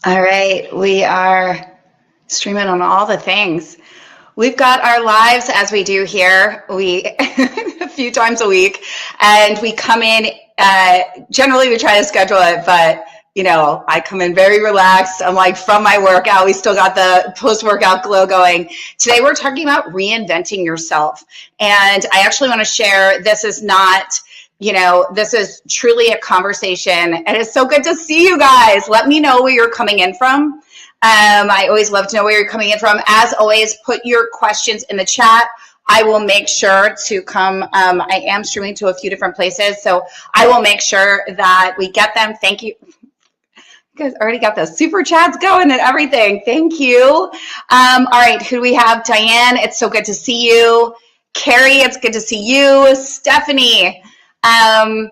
All right, we are streaming on all the things. We've got our lives as we do here. We a few times a week, and we come in. Generally, we try to schedule it, but I come in very relaxed. I'm like from my workout. We still got the post-workout glow going. Today, we're talking about reinventing yourself, and I actually want to share. This is not. This is truly a conversation, and it's so good to see you guys. Let me know where you're coming in from. I always love to know where you're coming in from. As always, put your questions in the chat. I will make sure to come. I am streaming to a few different places, so I will make sure that we get them. Thank you. You guys already got the super chats going and everything. Thank you. All right, who do we have? Diane, it's so good to see you. Carrie, it's good to see you. Stephanie. All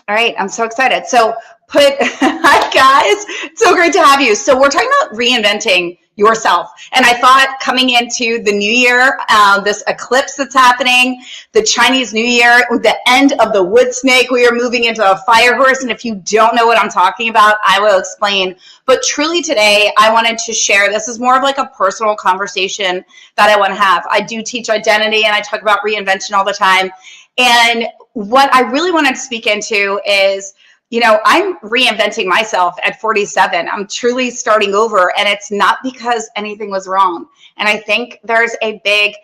right, I'm so excited. So hi guys, it's so great to have you. So we're talking about reinventing yourself. And I thought coming into the new year, this eclipse that's happening, the Chinese New Year, the end of the wood snake, we are moving into a fire horse. And if you don't know what I'm talking about, I will explain. But truly today, I wanted to share, this is more of like a personal conversation that I want to have. I do teach identity and I talk about reinvention all the time. And what I really wanted to speak into is, I'm reinventing myself at 47. I'm truly starting over, and it's not because anything was wrong. And I think there's a big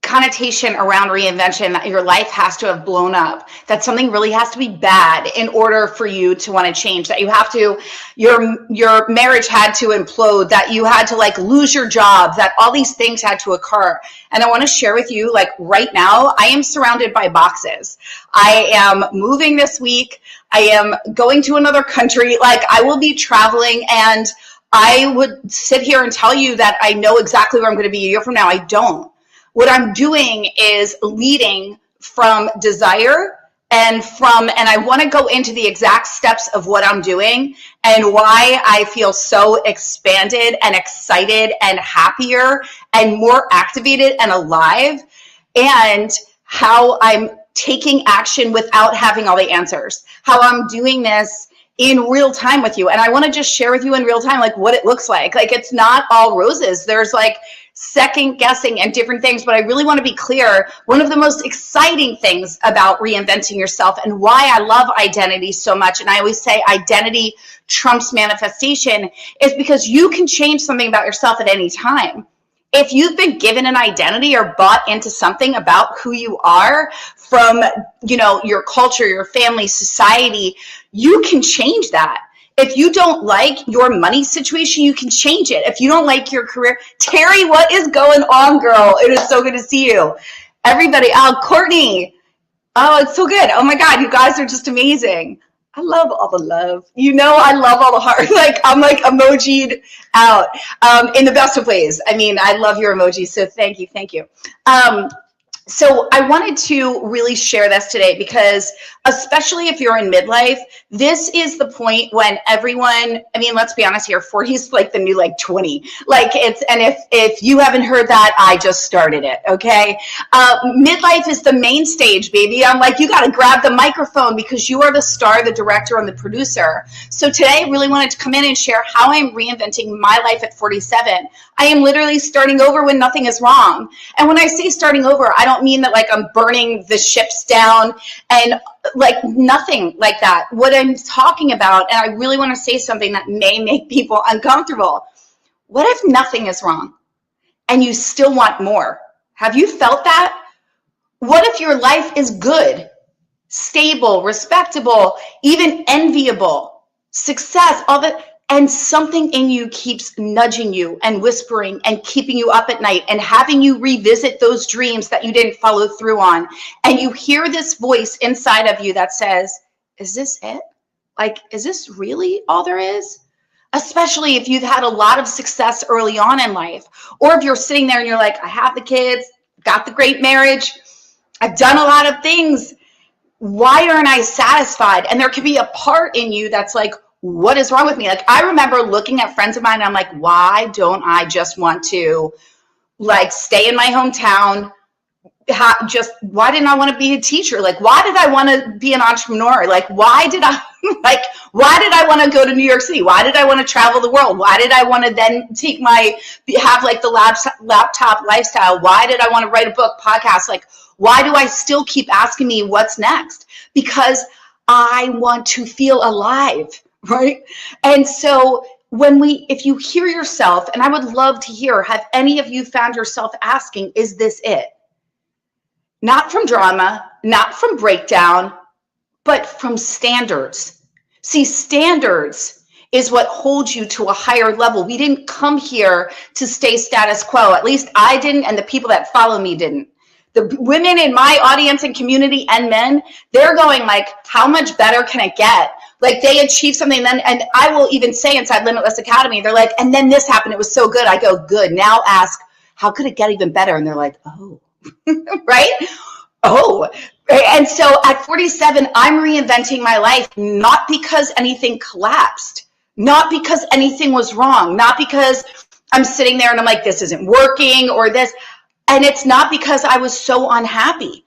connotation around reinvention that your life has to have blown up, that something really has to be bad in order for you to want to change, that you have to, your marriage had to implode, that you had to like lose your job, that all these things had to occur. And I want to share with you, like right now, I am surrounded by boxes. I am moving this week. I am going to another country. Like I will be traveling, and I would sit here and tell you that I know exactly where I'm going to be a year from now. I don't. What I'm doing is leading from desire and I want to go into the exact steps of what I'm doing and why I feel so expanded and excited and happier and more activated and alive, and how I'm taking action without having all the answers, how I'm doing this in real time with you. And I want to just share with you in real time, like what it looks like. Like it's not all roses. There's like second guessing and different things, but I really want to be clear. One of the most exciting things about reinventing yourself and why I love identity so much, and I always say identity trumps manifestation, is because you can change something about yourself at any time. If you've been given an identity or bought into something about who you are from, your culture, your family, society, you can change that. If you don't like your money situation, you can change it. If you don't like your career, Terry, what is going on, girl? It is so good to see you. Everybody, Courtney. Oh, it's so good. Oh my God, you guys are just amazing. I love all the love. I love all the heart. Like I'm like emojied out in the best of ways. I mean, I love your emojis. So thank you. So I wanted to really share this today because, especially if you're in midlife, this is the point when everyone, I mean, let's be honest here, 40 is like the new like 20. Like it's, and if you haven't heard that, I just started it, okay? Midlife is the main stage, baby. I'm like, you gotta grab the microphone because you are the star, the director, and the producer. So today I really wanted to come in and share how I'm reinventing my life at 47. I am literally starting over when nothing is wrong. And when I say starting over, I don't mean that like I'm burning the ships down and like nothing like that. What I'm talking about, and I really want to say something that may make people uncomfortable. What if nothing is wrong and you still want more? Have you felt that? What if your life is good, stable, respectable, even enviable, success, all that? And something in you keeps nudging you and whispering and keeping you up at night and having you revisit those dreams that you didn't follow through on. And you hear this voice inside of you that says, is this it? Like, is this really all there is? Especially if you've had a lot of success early on in life. Or if you're sitting there and you're like, I have the kids, got the great marriage, I've done a lot of things. Why aren't I satisfied? And there could be a part in you that's like, what is wrong with me? Like, I remember looking at friends of mine and I'm like, why don't I just want to like stay in my hometown? Why didn't I want to be a teacher? Like, why did I want to be an entrepreneur? Like, why did I Like, why did I want to go to New York City? Why did I want to travel the world? Why did I want to then have like the laptop lifestyle? Why did I want to write a book, podcast? Like, why do I still keep asking me what's next? Because I want to feel alive, right? And so if you hear yourself, and I would love to hear, have any of you found yourself asking, is this it? Not from drama, not from breakdown, but from standards. See, standards is what holds you to a higher level. We didn't come here to stay status quo. At least I didn't, and the people that follow me didn't. The women in my audience and community and men, they're going like, how much better can it get? Like they achieve something then, and I will even say inside Limitless Academy, they're like, and then this happened, it was so good. I go, good. Now ask, how could it get even better? And they're like, oh, right? Oh, and so at 47, I'm reinventing my life, not because anything collapsed, not because anything was wrong, not because I'm sitting there and I'm like, this isn't working or this. And it's not because I was so unhappy.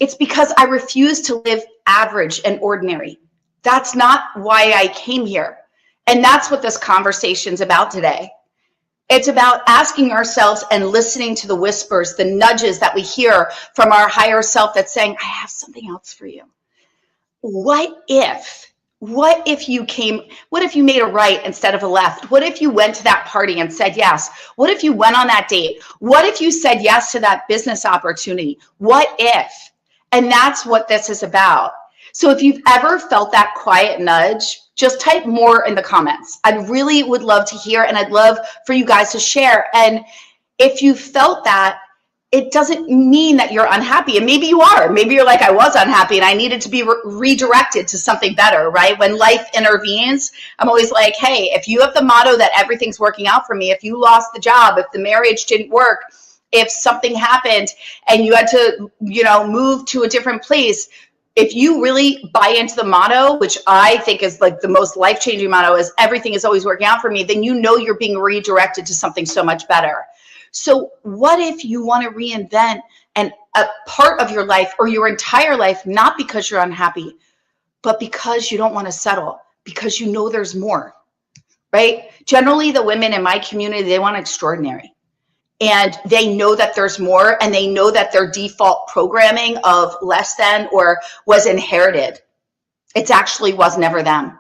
It's because I refused to live average and ordinary. That's not why I came here. And that's what this conversation's about today. It's about asking ourselves and listening to the whispers, the nudges that we hear from our higher self that's saying, I have something else for you. What if you made a right instead of a left? What if you went to that party and said yes? What if you went on that date? What if you said yes to that business opportunity? What if? And that's what this is about. So if you've ever felt that quiet nudge, just type more in the comments. I really would love to hear, and I'd love for you guys to share. And if you felt that, it doesn't mean that you're unhappy. And maybe you are. Maybe you're like, I was unhappy and I needed to be redirected to something better, right? When life intervenes, I'm always like, hey, if you have the motto that everything's working out for me, if you lost the job, if the marriage didn't work, if something happened and you had to, move to a different place, if you really buy into the motto, which I think is like the most life-changing motto, is everything is always working out for me, then you know you're being redirected to something so much better. So what if you want to reinvent a part of your life or your entire life, not because you're unhappy, but because you don't want to settle, because you know there's more, right? Generally, the women in my community, they want extraordinary. And they know that there's more, and they know that their default programming of less than or was inherited. It actually was never them.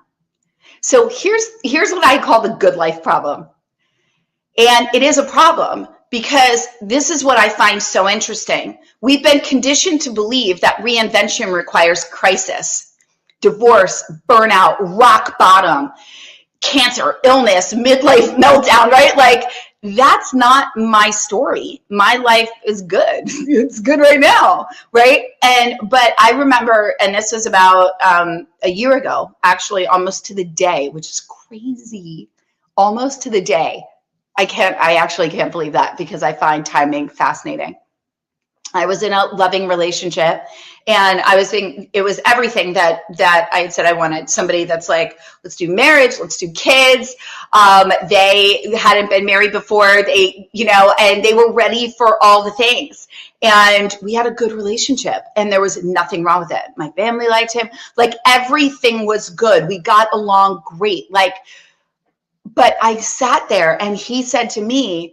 So here's what I call the good life problem. And it is a problem because this is what I find so interesting. We've been conditioned to believe that reinvention requires crisis, divorce, burnout, rock bottom, cancer, illness, midlife meltdown, right? Like, that's not my story. My life is good. It's good right now, right? But I remember, and this was about a year ago, actually, almost to the day, which is crazy. Almost to the day. I actually can't believe that because I find timing fascinating. I was in a loving relationship, and it was everything that I had said I wanted. Somebody that's like, let's do marriage, let's do kids. They hadn't been married before, and they were ready for all the things. And we had a good relationship, and there was nothing wrong with it. My family liked him. Like, everything was good. We got along great. But I sat there, and he said to me,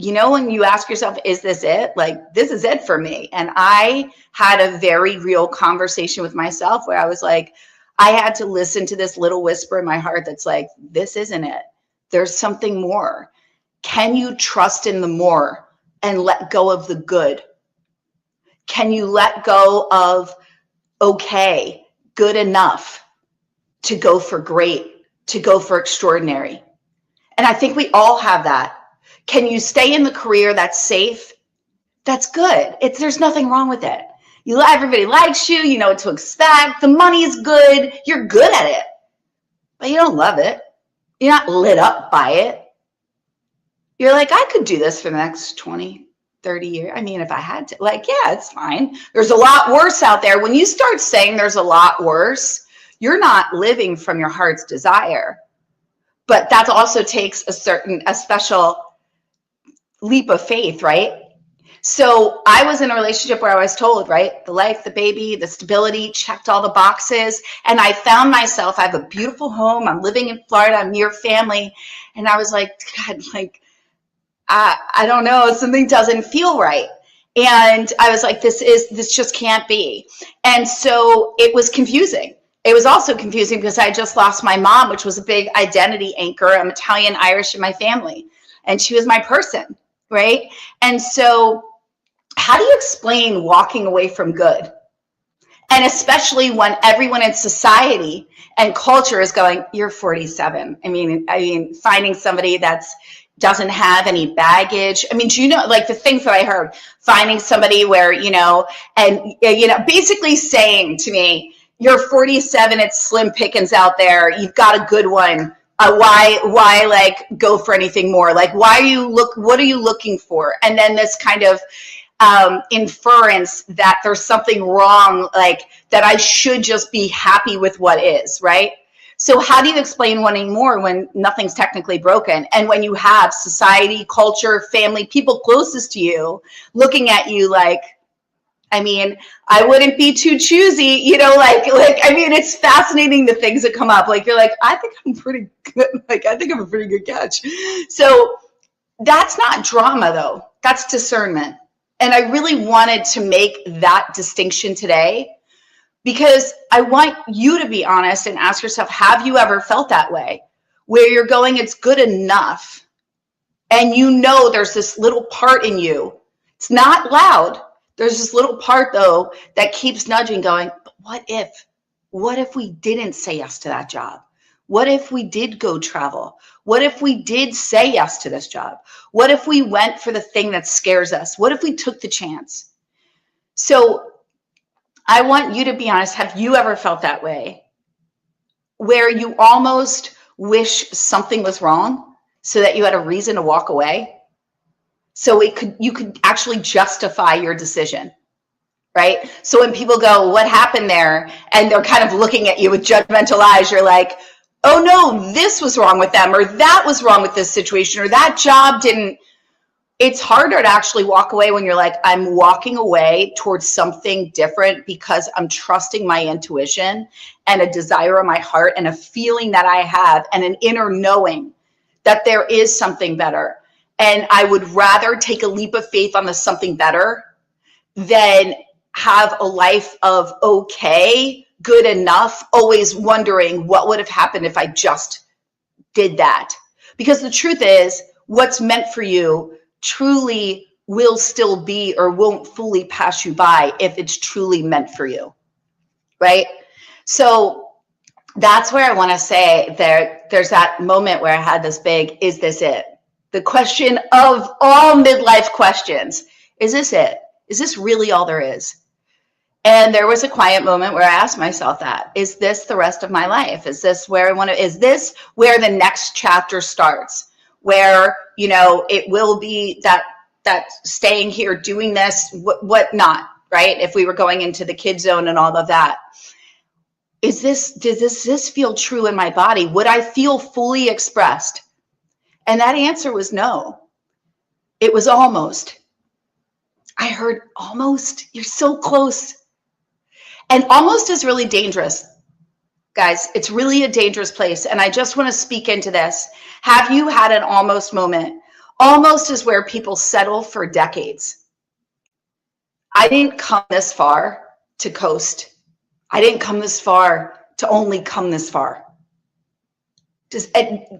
when you ask yourself, is this it? Like, this is it for me. And I had a very real conversation with myself where I was like, I had to listen to this little whisper in my heart that's like, this isn't it. There's something more. Can you trust in the more and let go of the good? Can you let go of okay, good enough to go for great, to go for extraordinary? And I think we all have that. Can you stay in the career that's safe? That's good. There's nothing wrong with it. Everybody likes you. You know what to expect. The money is good. You're good at it, but you don't love it. You're not lit up by it. You're like, I could do this for the next 20, 30 years. I mean, if I had to, yeah, it's fine. There's a lot worse out there. When you start saying there's a lot worse, you're not living from your heart's desire. But that also takes a special leap of faith, right? So I was in a relationship where I was told, right, the life, the baby, the stability, checked all the boxes. And I found myself, I have a beautiful home. I'm living in Florida. I'm near family. And I was like, God, like, I don't know, something doesn't feel right. And I was like, this just can't be. And so it was confusing. It was also confusing because I just lost my mom, which was a big identity anchor. I'm Italian, Irish in my family, and she was my person, right? And so how do you explain walking away from good? And especially when everyone in society and culture is going, you're 47. I mean, finding somebody that's doesn't have any baggage. I mean, do you know, like the things that I heard, finding somebody where, basically saying to me, you're 47, it's slim pickings out there. You've got a good one. Why like go for anything more? Like, what are you looking for? And then this kind of inference that there's something wrong, like that I should just be happy with what is, right? So how do you explain wanting more when nothing's technically broken? And when you have society, culture, family, people closest to you looking at you like, I mean, I wouldn't be too choosy, it's fascinating the things that come up. Like, you're like, I think I'm pretty good. Like, I think I'm a pretty good catch. So that's not drama though. That's discernment. And I really wanted to make that distinction today because I want you to be honest and ask yourself, have you ever felt that way? Where you're going, it's good enough. And there's this little part in you. It's not loud. There's this little part though that keeps nudging going, but what if we didn't say yes to that job? What if we did go travel? What if we did say yes to this job? What if we went for the thing that scares us? What if we took the chance? So I want you to be honest. Have you ever felt that way? Where you almost wish something was wrong so that you had a reason to walk away? So you could actually justify your decision, right? So when people go, what happened there? And they're kind of looking at you with judgmental eyes, you're like, oh no, this was wrong with them, or that was wrong with this situation, or that job didn't. It's harder to actually walk away when you're like, I'm walking away towards something different because I'm trusting my intuition and a desire in my heart and a feeling that I have and an inner knowing that there is something better. And I would rather take a leap of faith on the something better than have a life of okay, good enough, always wondering what would have happened if I just did that. Because the truth is, what's meant for you truly will still be or won't fully pass you by if it's truly meant for you, right? So that's where I want to say there's that moment where I had this big, is this it? The question of all midlife questions, is this it? Is this really all there is? And there was a quiet moment where I asked myself that, is this the rest of my life? Is this where I want to, is this where the next chapter starts? Where, it will be that staying here, doing this, what not, right? If we were going into the kid zone and all of that, does this feel true in my body? Would I feel fully expressed? And that answer was no. It was almost. I heard almost. You're so close. And almost is really dangerous. Guys, it's really a dangerous place. And I just want to speak into this. Have you had an almost moment? Almost is where people settle for decades. I didn't come this far to coast. I didn't come this far to only come this far.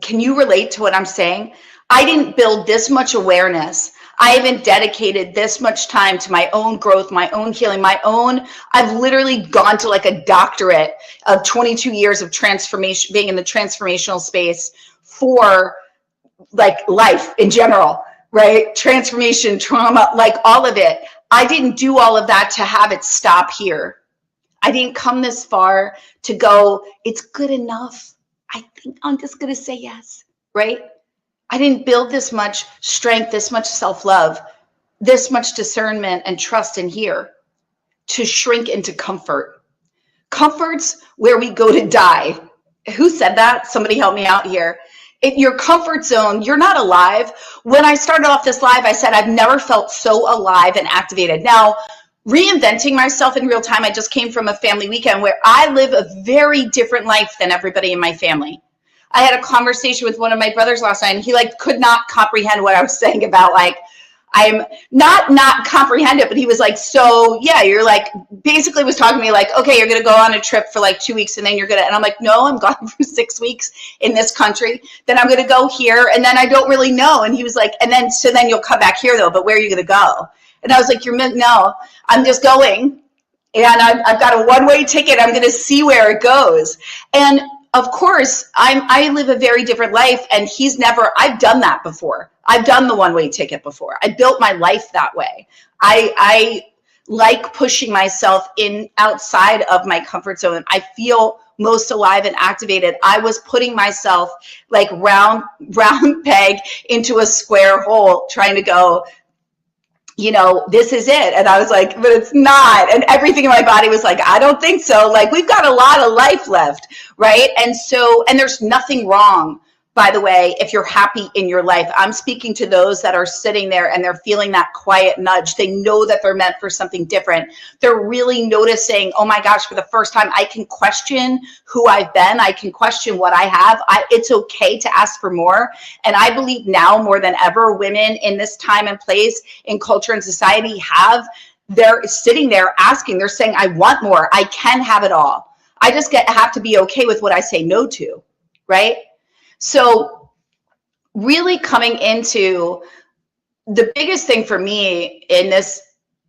Can you relate to what I'm saying? I didn't build this much awareness. I haven't dedicated this much time to my own growth, my own healing, I've literally gone to like a doctorate of 22 years of transformation, being in the transformational space for like life in general, right? Transformation, trauma, like all of it. I didn't do all of that to have it stop here. I didn't come this far to go, it's good enough. I think I'm just going to say yes, right? I didn't build this much strength, this much self-love, this much discernment and trust in here to shrink into comfort. Comfort's where we go to die. Who said that? Somebody help me out here. your comfort zone, you're not alive. When I started off this live, I said I've never felt so alive and activated. Now, reinventing myself in real time, I just came from a family weekend where I live a very different life than everybody in my family. I had a conversation with one of my brothers last night, and he like could not comprehend what I was saying about like, I'm not comprehend it, but he was like, so yeah, you're like, basically was talking to me like, okay, you're going to go on a trip for like 2 weeks and then you're going to, and I'm like, no, I'm gone for 6 weeks in this country. Then I'm going to go here. And then I don't really know. And he was like, and then, so then you'll come back here though, but where are you going to go? And I was like, no, I'm just going. And I've got a one-way ticket. I'm going to see where it goes. And of course, I live a very different life, and he's never, I've done that before. I've done the one-way ticket before. I built my life that way. I like pushing myself in outside of my comfort zone. I feel most alive and activated. I was putting myself like round peg into a square hole, trying to go, you know, this is it. And I was like, but it's not. And everything in my body was like, I don't think so. Like, we've got a lot of life left, right? And so, and there's nothing wrong, by the way, if you're happy in your life. I'm speaking to those that are sitting there and they're feeling that quiet nudge. They know that they're meant for something different. They're really noticing, oh my gosh, for the first time, I can question who I've been. I can question what I have. It's okay to ask for more. And I believe now more than ever, women in this time and place in culture and society they're sitting there asking, they're saying, I want more. I can have it all. I just have to be okay with what I say no to, right? So really coming into the biggest thing for me in this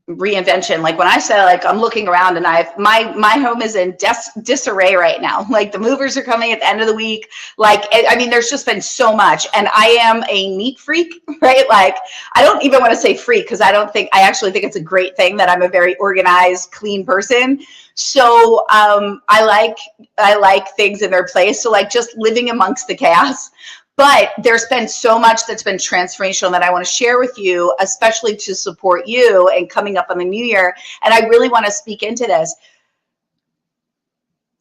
reinvention, like when I say, like, I'm looking around and my home is in disarray right now. Like, the movers are coming at the end of the week. Like, I mean, there's just been so much, and I am a neat freak, right? Like, I don't even want to say freak, because I actually think it's a great thing that I'm a very organized, clean person. So I like things in their place. So like just living amongst the chaos. But there's been so much that's been transformational that I want to share with you, especially to support you and coming up on the new year. And I really want to speak into this.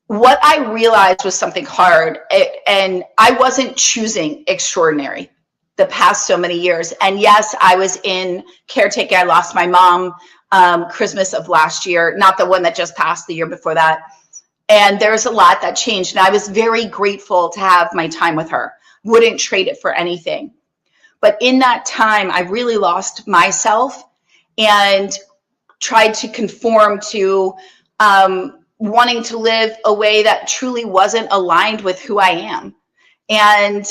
What I realized was something hard, and I wasn't choosing extraordinary the past so many years. And yes, I was in caretaking. I lost my mom Christmas of last year, not the one that just passed, the year before that. And there's a lot that changed. And I was very grateful to have my time with her. Wouldn't trade it for anything. But in that time, I really lost myself and tried to conform to wanting to live a way that truly wasn't aligned with who I am. And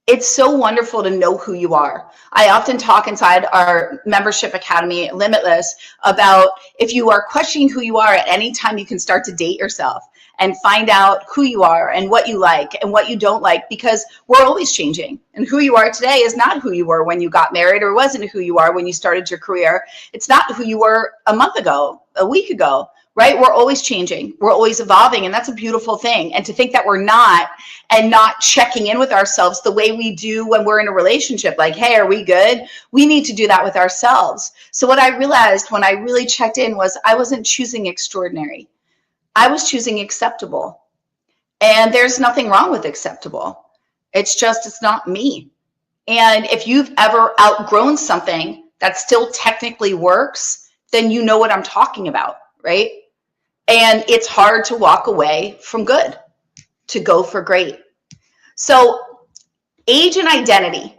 it's so wonderful to know who you are. I often talk inside our membership academy, Limitless, about if you are questioning who you are at any time, you can start to date yourself and find out who you are and what you like and what you don't like, because we're always changing. And who you are today is not who you were when you got married, or wasn't who you are when you started your career. It's not who you were a month ago, a week ago, right? We're always changing. We're always evolving. And that's a beautiful thing. And to think that we're not, and not checking in with ourselves the way we do when we're in a relationship, like, hey, are we good? We need to do that with ourselves. So what I realized when I really checked in was I wasn't choosing extraordinary. I was choosing acceptable. And there's nothing wrong with acceptable. It's just, it's not me. And if you've ever outgrown something that still technically works, then you know what I'm talking about, right? And it's hard to walk away from good to go for great. So age and identity.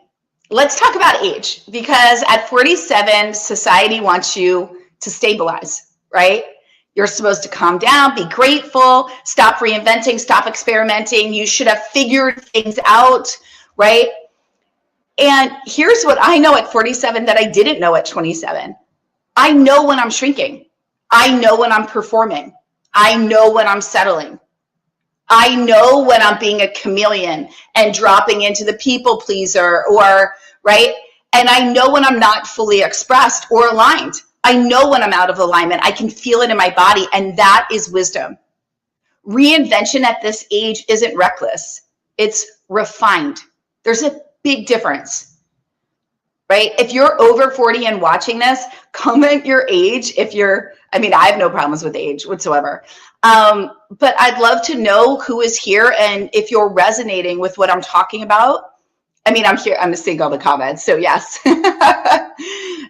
Let's talk about age, because at 47, society wants you to stabilize, right? You're supposed to calm down, be grateful, stop reinventing, stop experimenting. You should have figured things out, right? And here's what I know at 47 that I didn't know at 27. I know when I'm shrinking. I know when I'm performing. I know when I'm settling. I know when I'm being a chameleon and dropping into the people pleaser, or, right? And I know when I'm not fully expressed or aligned. I know when I'm out of alignment. I can feel it in my body, and that is wisdom. Reinvention at this age isn't reckless. It's refined. There's a big difference. right? If you're over 40 and watching this, comment your age. If you're, I mean, I have no problems with age whatsoever. But I'd love to know who is here and if you're resonating with what I'm talking about. I mean, I'm here, I'm seeing all the comments, so yes.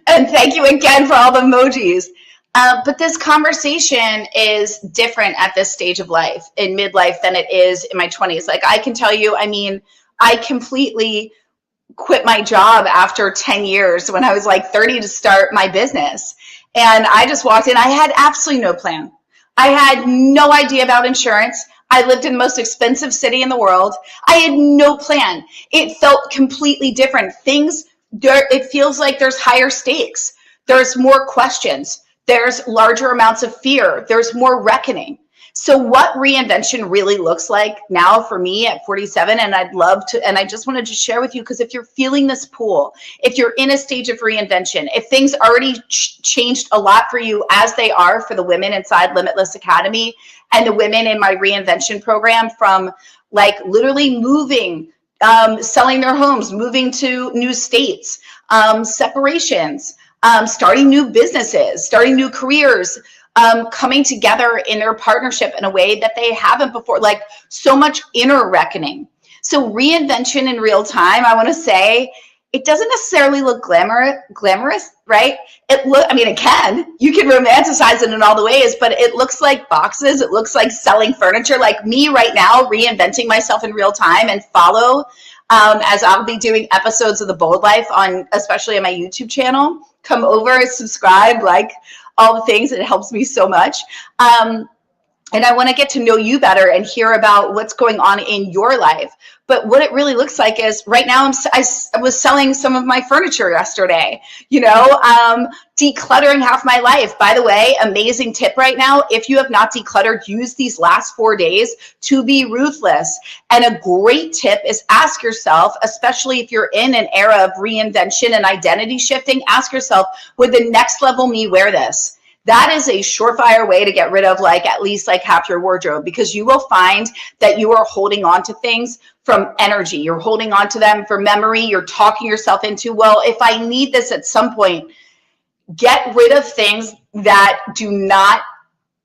And thank you again for all the emojis. But this conversation is different at this stage of life, in midlife, than it is in my 20s. Like, I can tell you, I mean, I completely quit my job after 10 years when I was like 30 to start my business. And I just walked in. I had absolutely no plan. I had no idea about insurance. I lived in the most expensive city in the world. I had no plan. It felt completely different. It feels like there's higher stakes. There's more questions. There's larger amounts of fear. There's more reckoning. So what reinvention really looks like now for me at 47, and I'd love to, and I just wanted to share with you, because if you're feeling this pull, if you're in a stage of reinvention, if things already changed a lot for you, as they are for the women inside Limitless Academy and the women in my reinvention program, from like literally moving, selling their homes, moving to new states, separations, starting new businesses, starting new careers, coming together in their partnership in a way that they haven't before, like so much inner reckoning. So reinvention in real time, I want to say, it doesn't necessarily look glamorous, right? I mean, it can. You can romanticize it in all the ways, but it looks like boxes. It looks like selling furniture. Like me right now, reinventing myself in real time, and follow as I'll be doing episodes of The Bold Life on, especially on my YouTube channel. Come over, subscribe, like all the things. It helps me so much. And I want to get to know you better and hear about what's going on in your life. But what it really looks like is right now, I was selling some of my furniture yesterday, decluttering half my life. By the way, amazing tip right now. If you have not decluttered, use these last 4 days to be ruthless. And a great tip is ask yourself, especially if you're in an era of reinvention and identity shifting, ask yourself, would the next level me wear this? That is a surefire way to get rid of at least half your wardrobe, because you will find that you are holding on to things from energy. You're holding on to them for memory. You're talking yourself into, well, if I need this at some point, get rid of things that do not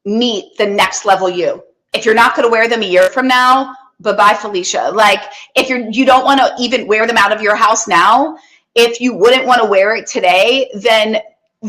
meet the next level you. If you're not going to wear them a year from now, bye-bye, Felicia. If you don't want to even wear them out of your house now, if you wouldn't want to wear it today, then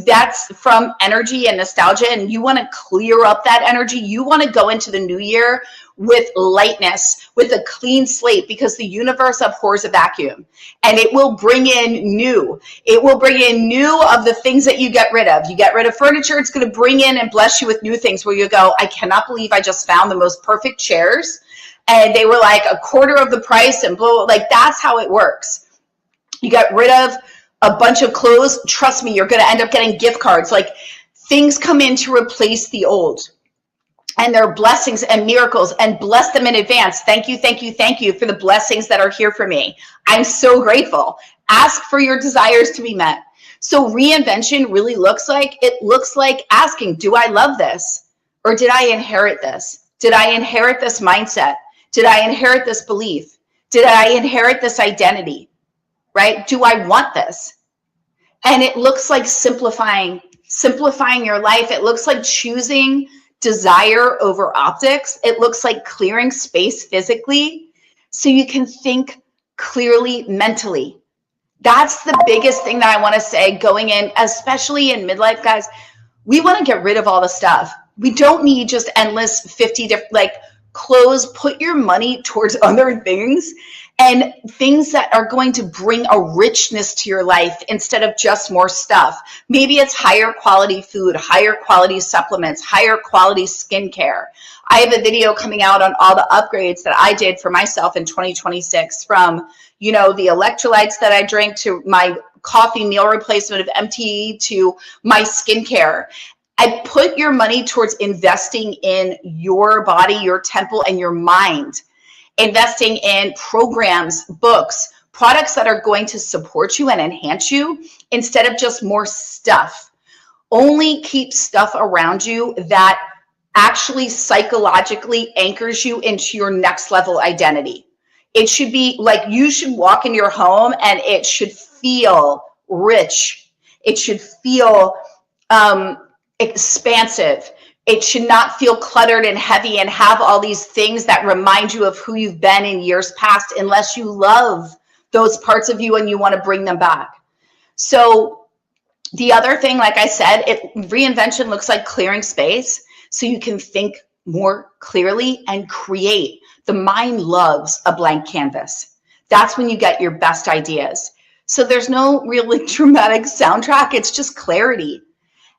that's from energy and nostalgia, and you want to clear up that energy. You want to go into the new year with lightness, with a clean slate, because the universe abhors a vacuum, and it will bring in new. It will bring in new of the things that you get rid of. You get rid of furniture, it's going to bring in and bless you with new things where you go, I cannot believe I just found the most perfect chairs, and they were like a quarter of the price, and blah, blah. That's how it works. You get rid of a bunch of clothes, trust me, you're going to end up getting gift cards. Things come in to replace the old. And they're blessings and miracles, and bless them in advance. Thank you, thank you, thank you for the blessings that are here for me. I'm so grateful. Ask for your desires to be met. So reinvention really looks like asking, do I love this? Or did I inherit this? Did I inherit this mindset? Did I inherit this belief? Did I inherit this identity? Right? Do I want this? And it looks like simplifying your life. It looks like choosing desire over optics. It looks like clearing space physically so you can think clearly mentally. That's the biggest thing that I want to say going in, especially in midlife, guys. We want to get rid of all the stuff. We don't need just endless 50 different clothes. Put your money towards other things, and things that are going to bring a richness to your life instead of just more stuff. Maybe it's higher quality food, higher quality supplements, higher quality skincare. I have a video coming out on all the upgrades that I did for myself in 2026, from, the electrolytes that I drink, to my coffee meal replacement of MTE, to my skincare. I put your money towards investing in your body, your temple, and your mind. Investing in programs, books, products that are going to support you and enhance you instead of just more stuff. Only keep stuff around you that actually psychologically anchors you into your next level identity. It should be you should walk in your home and it should feel rich. It should feel expansive. It should not feel cluttered and heavy and have all these things that remind you of who you've been in years past, unless you love those parts of you and you want to bring them back. So the other thing, like I said, reinvention looks like clearing space so you can think more clearly and create. The mind loves a blank canvas. That's when you get your best ideas. So there's no really dramatic soundtrack. It's just clarity.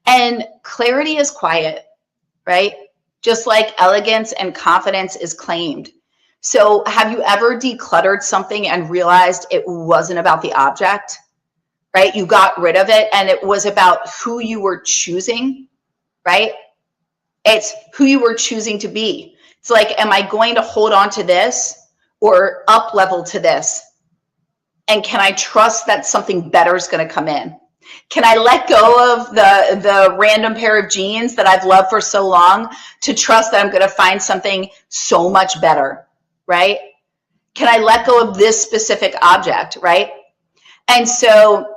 And clarity is quiet, right? Just like elegance and confidence is claimed. So have you ever decluttered something and realized it wasn't about the object, right? You got rid of it and it was about who you were choosing, right? It's who you were choosing to be. It's like, am I going to hold on to this or up level to this? And can I trust that something better is going to come in? Can I let go of the random pair of jeans that I've loved for so long to trust that I'm going to find something so much better, right? Can I let go of this specific object, right? And so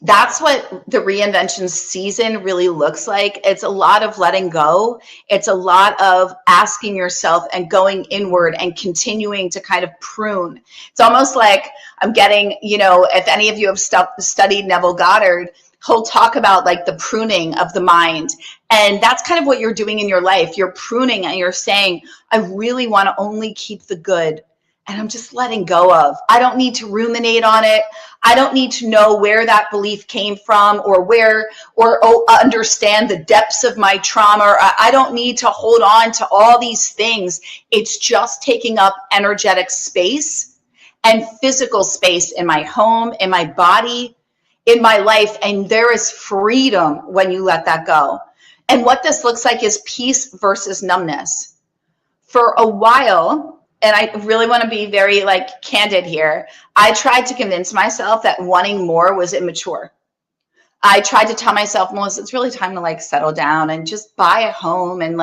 that's what the reinvention season really looks like. It's a lot of letting go. It's a lot of asking yourself and going inward and continuing to kind of prune. It's almost like I'm getting, if any of you have studied Neville Goddard, he'll talk about like the pruning of the mind. And that's kind of what you're doing in your life. You're pruning and you're saying, I really want to only keep the good. And I'm just letting go of. I don't need to ruminate on it. I don't need to know where that belief came from or understand the depths of my trauma. I don't need to hold on to all these things. It's just taking up energetic space and physical space in my home, in my body, in my life. And there is freedom when you let that go. And what this looks like is peace versus numbness. For a while, and I really want to be very candid here, I tried to convince myself that wanting more was immature. I tried to tell myself, Melissa, it's really time to settle down and just buy a home and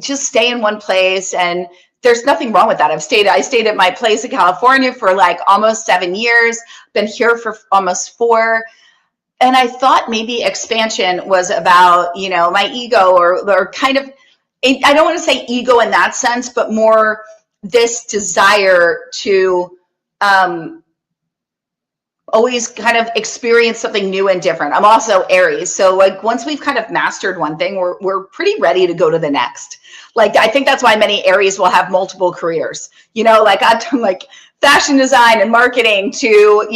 just stay in one place. And there's nothing wrong with that. I stayed at my place in California for almost 7 years, been here for almost 4. And I thought maybe expansion was about, my ego or kind of, I don't want to say ego in that sense, but more this desire to always kind of experience something new and different. I'm also Aries. So once we've kind of mastered one thing, we're pretty ready to go to the next. I think that's why many Aries will have multiple careers. I've done fashion design and marketing to,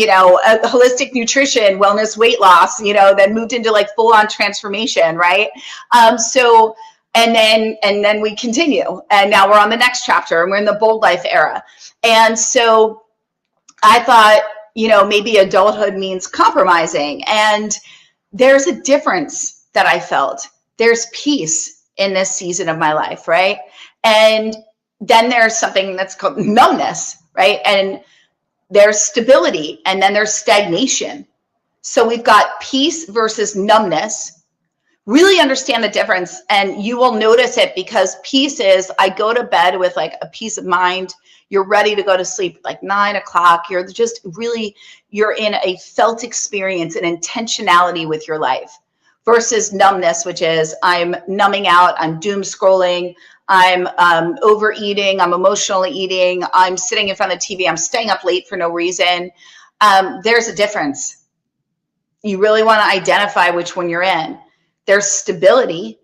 holistic nutrition, wellness, weight loss, then moved into full on transformation. Right. And then we continue. And now we're on the next chapter and we're in the bold life era. And so I thought, maybe adulthood means compromising. And there's a difference that I felt. There's peace in this season of my life, right? And then there's something that's called numbness, right? And there's stability, and then there's stagnation. So we've got peace versus numbness. Really understand the difference, and you will notice it, because peace is, I go to bed with a peace of mind. You're ready to go to sleep 9 o'clock. You're just really, you're in a felt experience and intentionality with your life, versus numbness, which is I'm numbing out, I'm doom scrolling, I'm overeating, I'm emotionally eating, I'm sitting in front of the TV, I'm staying up late for no reason. There's a difference. You really want to identify which one you're in. There's stability,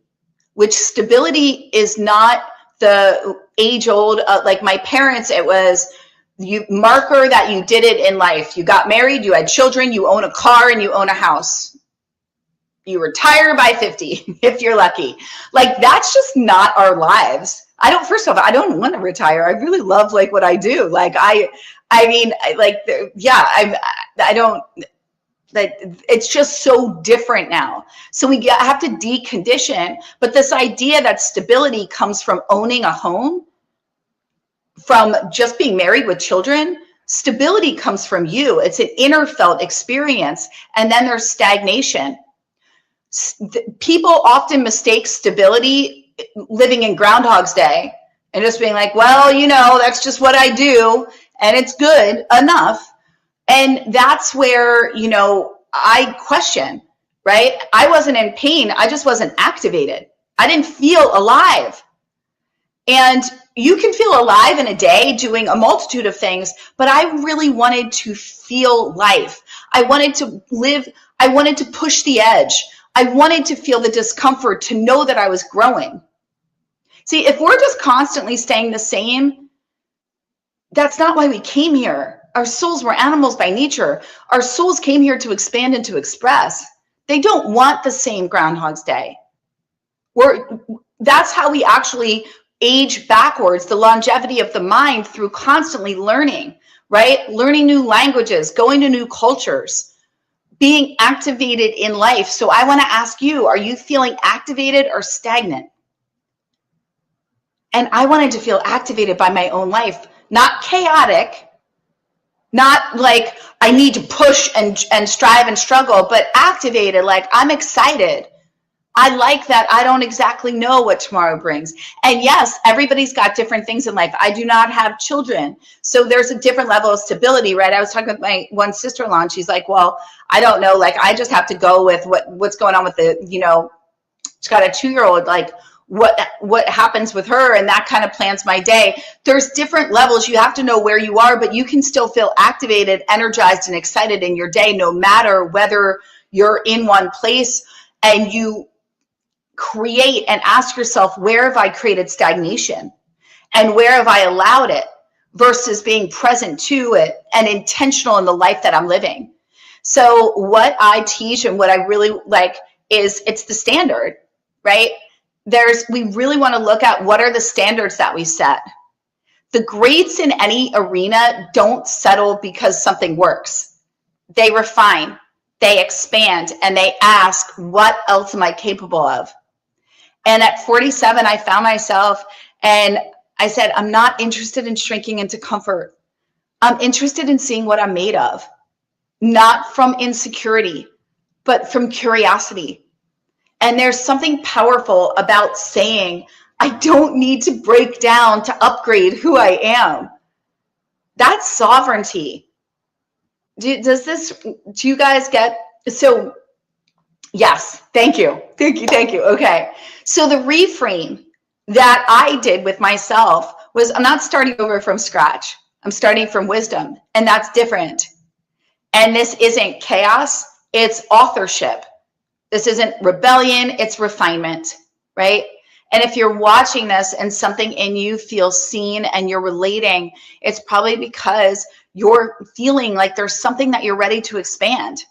which stability is not the age old, like my parents, it was you marker that you did it in life. You got married, you had children, you own a car, and you own a house. You retire by 50, if you're lucky. That's just not our lives. First off, I don't want to retire. I really love what I do. It's just so different now. So we have to decondition. But this idea that stability comes from owning a home, from just being married with children, stability comes from you. It's an inner felt experience. And then there's stagnation. People often mistake stability living in Groundhog's Day and just being that's just what I do and it's good enough. And that's where, I question, right? I wasn't in pain. I just wasn't activated. I didn't feel alive. And you can feel alive in a day doing a multitude of things, but I really wanted to feel life. I wanted to live. I wanted to push the edge. I wanted to feel the discomfort, to know that I was growing. See, if we're just constantly staying the same, that's not why we came here. Our souls were animals by nature. Our souls came here to expand and to express. They don't want the same Groundhog's Day. That's how we actually age backwards, the longevity of the mind, through constantly learning, right? Learning new languages, going to new cultures, being activated in life. So I want to ask you, are you feeling activated or stagnant? And I wanted to feel activated by my own life, not chaotic, not like I need to push and strive and struggle, but activated, like I'm excited. I like that I don't exactly know what tomorrow brings. And yes, everybody's got different things in life. I do not have children. So there's a different level of stability, right? I was talking with my one sister-in-law and she's like, well, I don't know. Like, I just have to go with what's going on with she's got a 2-year-old, like what happens with her, and that kind of plans my day. There's different levels. You have to know where you are, but you can still feel activated, energized, and excited in your day, no matter whether you're in one place. And you create and ask yourself, where have I created stagnation and where have I allowed it, versus being present to it and intentional in the life that I'm living. So what I teach and what I really like is, it's the standard, right? We really want to look at what are the standards that we set. The greats in any arena don't settle because something works. They refine, they expand, and they ask, what else am I capable of? And at 47, I found myself and I said, I'm not interested in shrinking into comfort. I'm interested in seeing what I'm made of, not from insecurity, but from curiosity. And there's something powerful about saying, I don't need to break down to upgrade who I am. That's sovereignty. Do you guys get? So yes, thank you. Okay. So the reframe that I did with myself was, I'm not starting over from scratch. I'm starting from wisdom, and that's different. And this isn't chaos, it's authorship. This isn't rebellion, it's refinement, right? And if you're watching this and something in you feels seen and you're relating, it's probably because you're feeling like there's something that you're ready to expand.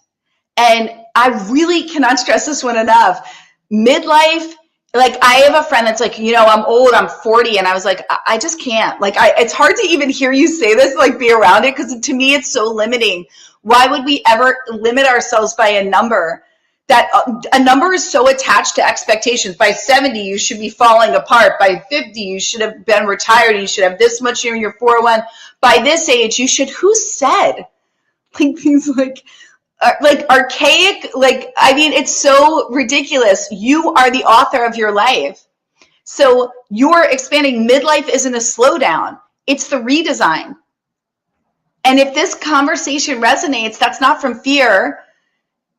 And I really cannot stress this one enough. Midlife, like, I have a friend that's like, I'm old, I'm 40. And I was like, I just can't. Like, it's hard to even hear you say this, like, be around it, because to me, it's so limiting. Why would we ever limit ourselves by a number? That a number is so attached to expectations. By 70, you should be falling apart. By 50, you should have been retired. You should have this much in your 401. By this age, you should. Who said? Like, things like archaic, it's so ridiculous. You are the author of your life. So you're expanding. Midlife isn't a slowdown. It's the redesign. And if this conversation resonates, that's not from fear,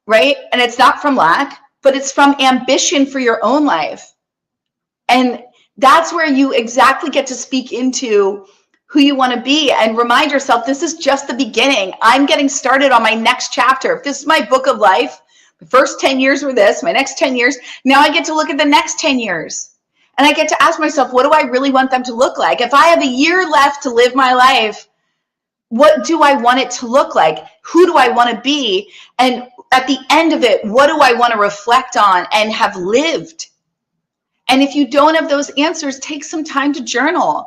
right? And it's not from lack, but it's from ambition for your own life. And that's where you exactly get to speak into who you want to be and remind yourself, this is just the beginning. I'm getting started on my next chapter. If this is my book of life, the first 10 years were this, my next 10 years, now I get to look at the next 10 years. And I get to ask myself, what do I really want them to look like? If I have a year left to live my life, what do I want it to look like? Who do I want to be? And at the end of it, what do I want to reflect on and have lived? And if you don't have those answers, take some time to journal.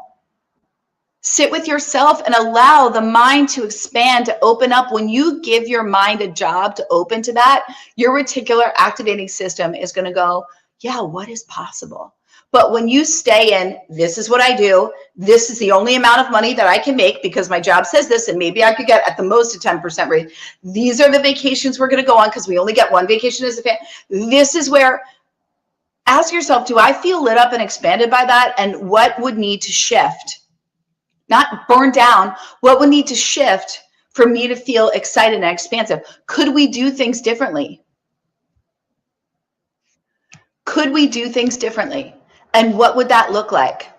Sit with yourself and allow the mind to expand, to open up. When you give your mind a job to open to that, your reticular activating system is going to go, yeah, what is possible? But when you stay in, this is what I do, this is the only amount of money that I can make because my job says this, and maybe I could get at the most a 10% raise. These are the vacations we're going to go on because we only get one vacation as a family. This is where, ask yourself, do I feel lit up and expanded by that? And what would need to shift? Not burn down. What would need to shift for me to feel excited and expansive? Could we do things differently? Could we do things differently? And what would that look like?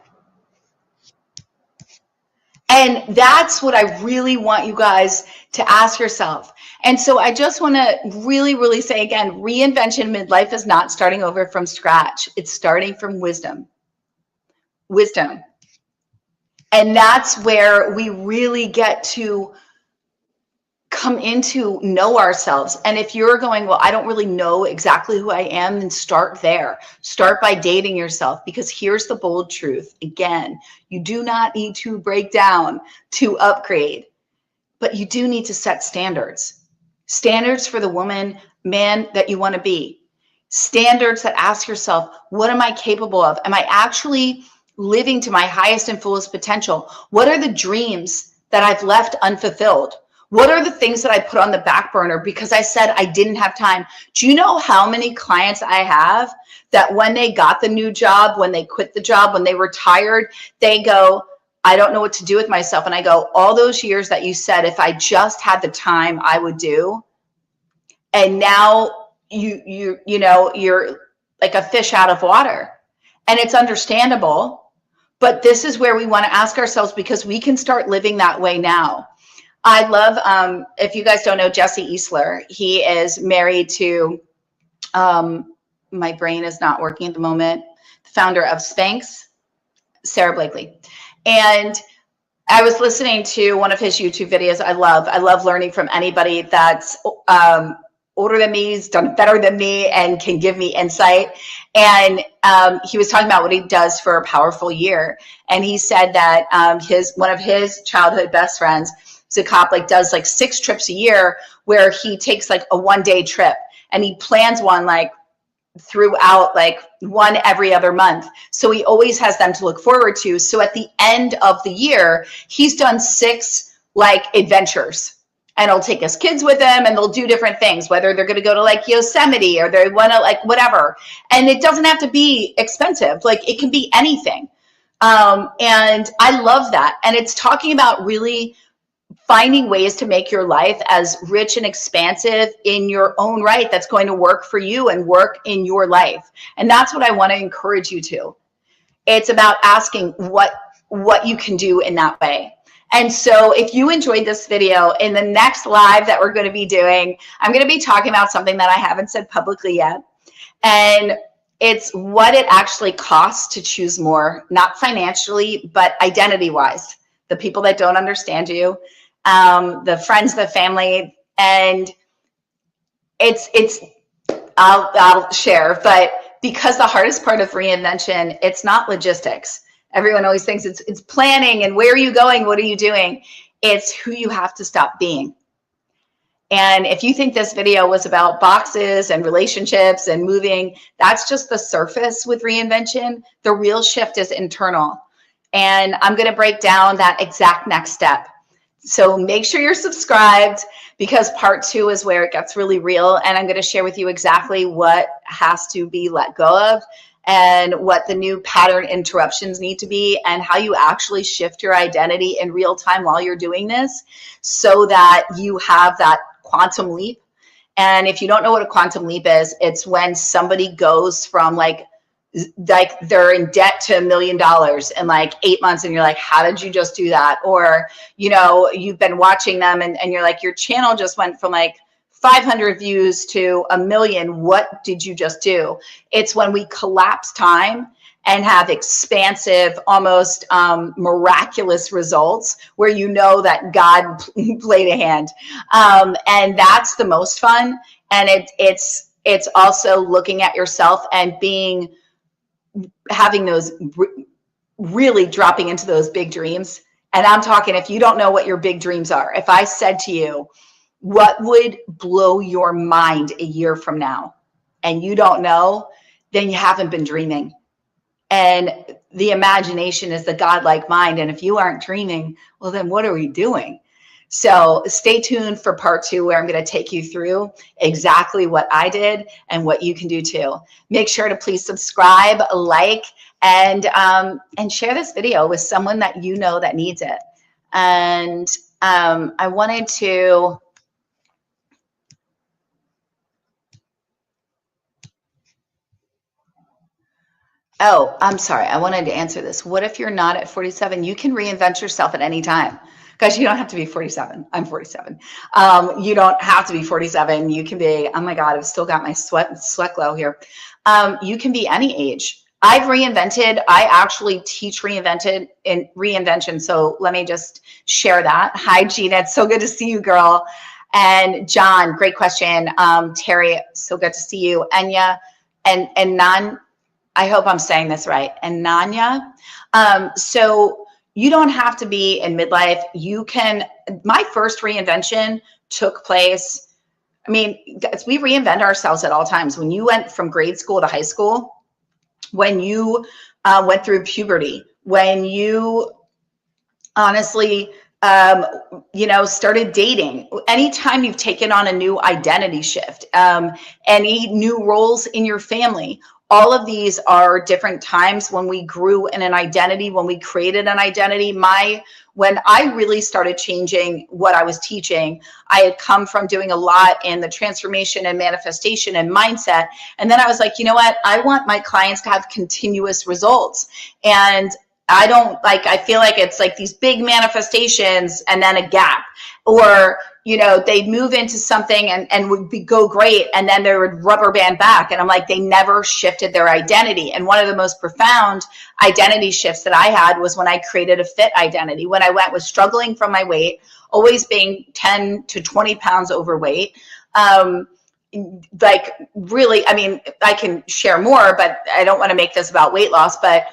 And that's what I really want you guys to ask yourself. And so I just want to really, really say again, reinvention midlife is not starting over from scratch. It's starting from wisdom. Wisdom. And that's where we really get to come into know ourselves. And if you're going, well, I don't really know exactly who I am, then start there. Start by dating yourself, because here's the bold truth. Again, you do not need to break down to upgrade, but you do need to set standards. Standards for the woman, man that you want to be. Standards that ask yourself, what am I capable of? Am I actually living to my highest and fullest potential? What are the dreams that I've left unfulfilled? What are the things that I put on the back burner because I said I didn't have time? Do you know how many clients I have that when they got the new job, when they quit the job, when they retired, they go, I don't know what to do with myself. And I go, all those years that you said, if I just had the time, I would do. And now you know, you're like a fish out of water. And it's understandable. But this is where we want to ask ourselves, because we can start living that way now. I love, if you guys don't know Jesse Easler, he is married to, my brain is not working at the moment, the founder of Spanx, Sarah Blakely. And I was listening to one of his YouTube videos. I love learning from anybody that's older than me, has done better than me, and can give me insight. And he was talking about what he does for a powerful year. And he said that one of his childhood best friends, a cop, like does like 6 trips a year, where he takes like a 1-day trip, and he plans one like throughout, like one every other month. So he always has them to look forward to. So at the end of the year, he's done 6 like adventures, and he'll take his kids with him, and they'll do different things, whether they're going to go to like Yosemite or they want to like whatever. And it doesn't have to be expensive. Like it can be anything. And I love that. And it's talking about really finding ways to make your life as rich and expansive in your own right, that's going to work for you and work in your life. And that's what I want to encourage you to. It's about asking what you can do in that way. And so if you enjoyed this video, in the next live that we're going to be doing, I'm going to be talking about something that I haven't said publicly yet. And it's what it actually costs to choose more, not financially, but identity-wise. The people that don't understand you, the friends, the family, and I'll share, but because the hardest part of reinvention, it's not logistics. Everyone always thinks it's planning and where are you going? What are you doing? It's who you have to stop being. And if you think this video was about boxes and relationships and moving, that's just the surface with reinvention. The real shift is internal. And I'm going to break down that exact next step. So make sure you're subscribed, because part 2 is where it gets really real. And I'm going to share with you exactly what has to be let go of, and what the new pattern interruptions need to be, and how you actually shift your identity in real time while you're doing this, so that you have that quantum leap. And if you don't know what a quantum leap is, it's when somebody goes from like they're in debt to $1 million in like 8 months, and you're like, how did you just do that? Or, you know, you've been watching them and you're like, your channel just went from like 500 views to 1 million. What did you just do? It's when we collapse time and have expansive, almost miraculous results, where you know that God played a hand. And that's the most fun. And it's also looking at yourself and having those really dropping into those big dreams. And I'm talking, if you don't know what your big dreams are, if I said to you, what would blow your mind a year from now, and you don't know, then you haven't been dreaming. And the imagination is the godlike mind. And if you aren't dreaming, well, then what are we doing? So stay tuned for part 2, where I'm going to take you through exactly what I did and what you can do too. Make sure to please subscribe, like, and share this video with someone that you know that needs it. And I wanted to, oh, I'm sorry. I wanted to answer this. What if you're not at 47? You can reinvent yourself at any time. Guys, you don't have to be 47. I'm 47. You don't have to be 47. You can be, oh my God, I've still got my sweat glow here. You can be any age. I've reinvented. I actually teach Reinvention. So let me just share that. Hi, Gina. It's so good to see you, girl. And John, great question. Terry, so good to see you. Enya and Nan. I hope I'm saying this right. And Nanya. So you don't have to be in midlife. You can, my first reinvention took place. I mean, guys, we reinvent ourselves at all times. When you went from grade school to high school, when you went through puberty, when you honestly, started dating, anytime you've taken on a new identity shift, any new roles in your family, all of these are different times when we grew in an identity, when we created an identity. When I really started changing what I was teaching, I had come from doing a lot in the transformation and manifestation and mindset. And then I was like, you know what? I want my clients to have continuous results. And I feel like it's like these big manifestations and then a gap, or, they'd move into something and would go great. And then they would rubber band back. And I'm like, they never shifted their identity. And one of the most profound identity shifts that I had was when I created a fit identity, when I was struggling from my weight, always being 10 to 20 pounds overweight. Really, I mean, I can share more, but I don't want to make this about weight loss, but,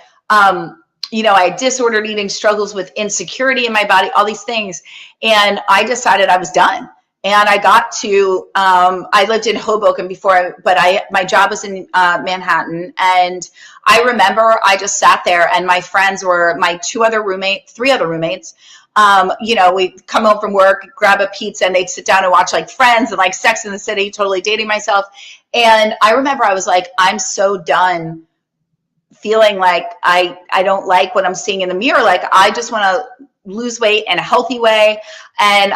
I had disordered eating, struggles with insecurity in my body, all these things. And I decided I was done. And I got to, I lived in Hoboken before, but my job was in Manhattan. And I remember I just sat there, and my friends were my three other roommates. We'd come home from work, grab a pizza, and they'd sit down and watch like Friends and like Sex in the City, totally dating myself. And I remember I was like, I'm so done feeling like I don't like what I'm seeing in the mirror. Like, I just want to lose weight in a healthy way. And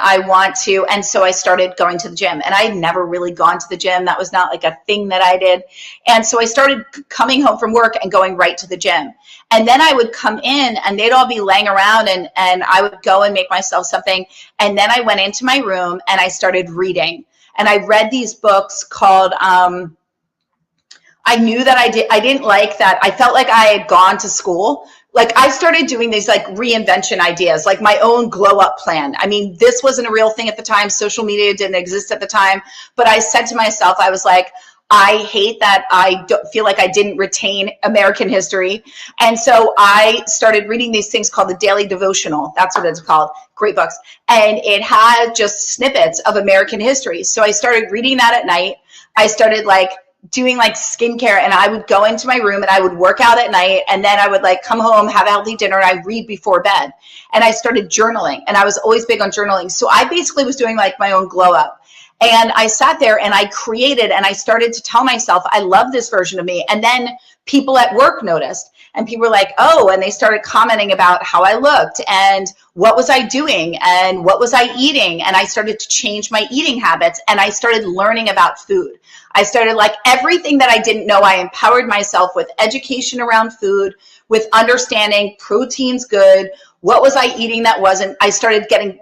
so I started going to the gym, and I had never really gone to the gym. That was not like a thing that I did. And so I started coming home from work and going right to the gym. And then I would come in and they'd all be laying around, and I would go and make myself something. And then I went into my room and I started reading, and I read these books called, I knew that I didn't like that. I felt like I had gone to school. Like, I started doing these like reinvention ideas, like my own glow up plan. I mean, this wasn't a real thing at the time. Social media didn't exist at the time, but I said to myself, I was like, I hate that I don't feel like I didn't retain American history. And so I started reading these things called the Daily Devotional. That's what it's called. Great books. And it had just snippets of American history. So I started reading that at night. I started doing skincare, and I would go into my room and I would work out at night, and then I would come home, have a healthy dinner, and I'd read before bed. And I started journaling, and I was always big on journaling. So I basically was doing my own glow up. And I sat there and I created, and I started to tell myself, I love this version of me. And then people at work noticed, and people were like, oh, and they started commenting about how I looked and what was I doing and what was I eating. And I started to change my eating habits, and I started learning about food. I started everything that I didn't know. I empowered myself with education around food, with understanding protein's good. What was I eating that wasn't? I started getting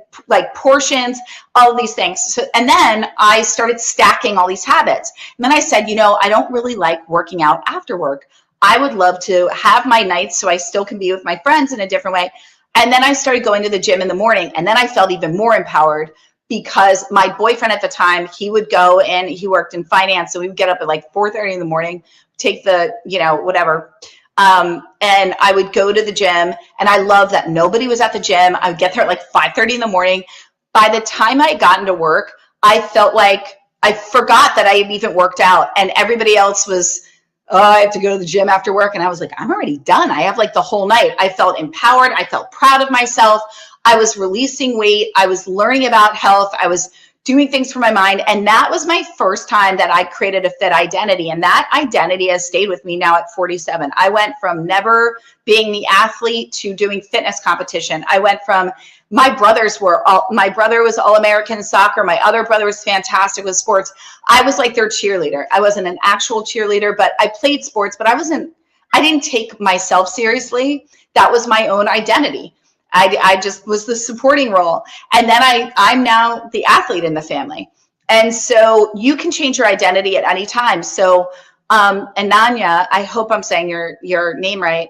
portions, all of these things. So, and then I started stacking all these habits. And then I said, I don't really like working out after work. I would love to have my nights so I still can be with my friends in a different way. And then I started going to the gym in the morning. And then I felt even more empowered, because my boyfriend at the time, he would go and he worked in finance. So we would get up at 4:30 in the morning, take the, whatever. And I would go to the gym, and I love that nobody was at the gym. I would get there at 5:30 in the morning. By the time I got into work, I felt like I forgot that I had even worked out, and everybody else was, oh, I have to go to the gym after work. And I was like, I'm already done. I have the whole night. I felt empowered. I felt proud of myself. I was releasing weight. I was learning about health. I was doing things for my mind. And that was my first time that I created a fit identity. And that identity has stayed with me now at 47. I went from never being the athlete to doing fitness competition. I went from my brother was All-American in soccer. My other brother was fantastic with sports. I was like their cheerleader. I wasn't an actual cheerleader, but I played sports, but I didn't take myself seriously. That was my own identity. I just was the supporting role. And then I'm now the athlete in the family. And so you can change your identity at any time. So, Ananya, I hope I'm saying your name right.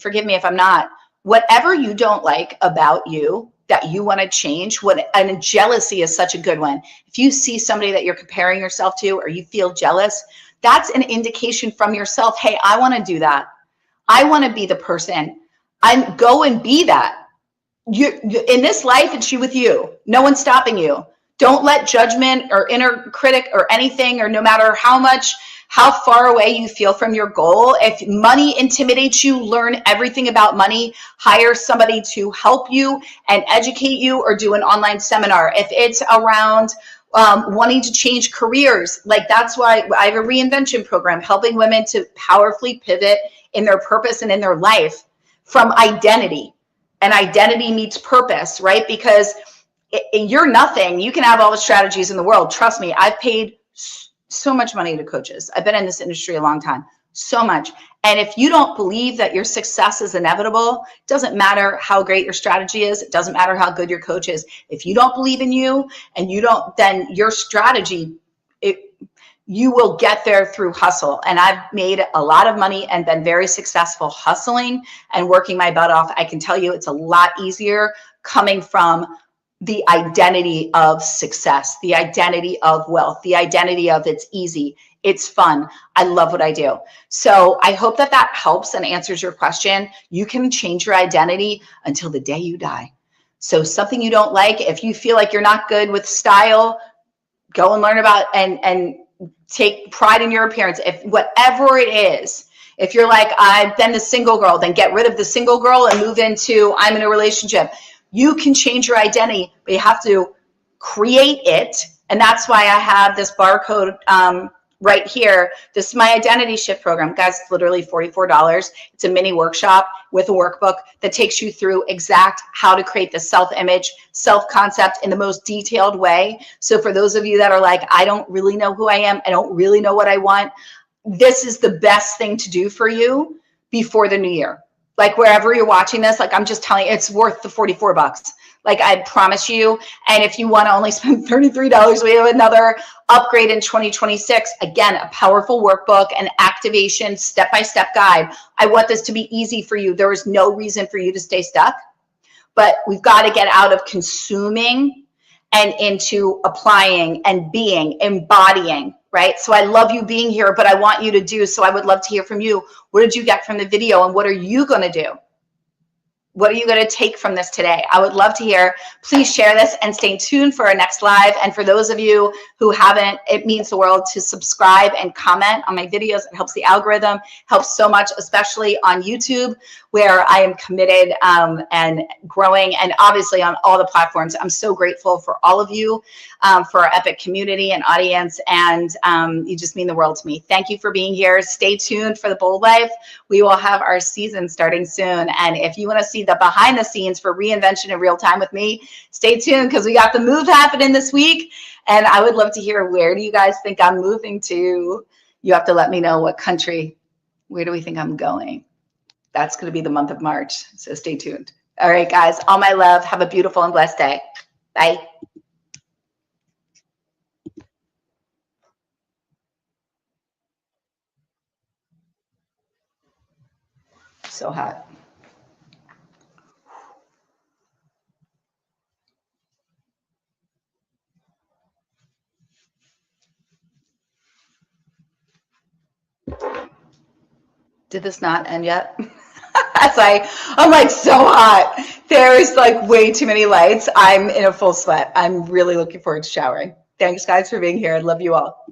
Forgive me if I'm not. Whatever you don't like about you that you want to change, and jealousy is such a good one. If you see somebody that you're comparing yourself to, or you feel jealous, that's an indication from yourself. Hey, I want to do that. I want to be the person. Go and be that. You in this life, it's you with you. No one's stopping you. Don't let judgment or inner critic or anything, or no matter how far away you feel from your goal. If money intimidates you, learn everything about money. Hire somebody to help you and educate you, or do an online seminar. If it's around wanting to change careers, like that's why I have a reinvention program, helping women to powerfully pivot in their purpose and in their life from identity. And identity meets purpose, right? Because you're nothing. You can have all the strategies in the world. Trust me, I've paid so much money to coaches. I've been in this industry a long time, so much. And if you don't believe that your success is inevitable, it doesn't matter how great your strategy is. It doesn't matter how good your coach is. If you don't believe in you and then your strategy, you will get there through hustle. And I've made a lot of money and been very successful hustling and working my butt off. I can tell you it's a lot easier coming from the identity of success, the identity of wealth, the identity of it's easy, it's fun, I love what I do. So I hope that helps and answers your question. You can change your identity until the day you die. So something you don't like, if you feel like you're not good with style, go and learn about and take pride in your appearance. If whatever it is, if you're like, I've been the single girl, then get rid of the single girl and move into I'm in a relationship. You can change your identity, but you have to create it. And that's why I have this barcode right here. This is my identity shift program. Guys, it's literally $44. It's a mini workshop with a workbook that takes you through exact how to create the self-image, self-concept in the most detailed way. So for those of you that are like, I don't really know who I am, I don't really know what I want, this is the best thing to do for you before the new year. Like wherever you're watching this, like I'm just telling you, it's worth the $44. Like I promise you. And if you want to only spend $33, we have another upgrade in 2026. Again, a powerful workbook, an activation, step-by-step guide. I want this to be easy for you. There is no reason for you to stay stuck, but we've got to get out of consuming and into applying and being, embodying, right? So I love you being here, but I want you to do, so I would love to hear from you. What did you get from the video, and what are you going to do? What are you going to take from this today? I would love to hear. Please share this and stay tuned for our next live. And for those of you who haven't, it means the world to subscribe and comment on my videos. It helps the algorithm, helps so much, especially on YouTube, where I am committed and growing, and obviously on all the platforms. I'm so grateful for all of you, for our epic community and audience, and you just mean the world to me. Thank you for being here. Stay tuned for the Bold Life. We will have our season starting soon. And if you want to see the behind the scenes for Reinvention in real time with me, stay tuned, because we got the move happening this week. And I would love to hear, where do you guys think I'm moving to? You have to let me know what country. Where do we think I'm going? That's going to be the month of March. So stay tuned. All right, guys, all my love. Have a beautiful and blessed day. Bye. So hot. Did this not end yet? I'm like so hot. There's like way too many lights. I'm in a full sweat. I'm really looking forward to showering. Thanks guys for being here. I love you all.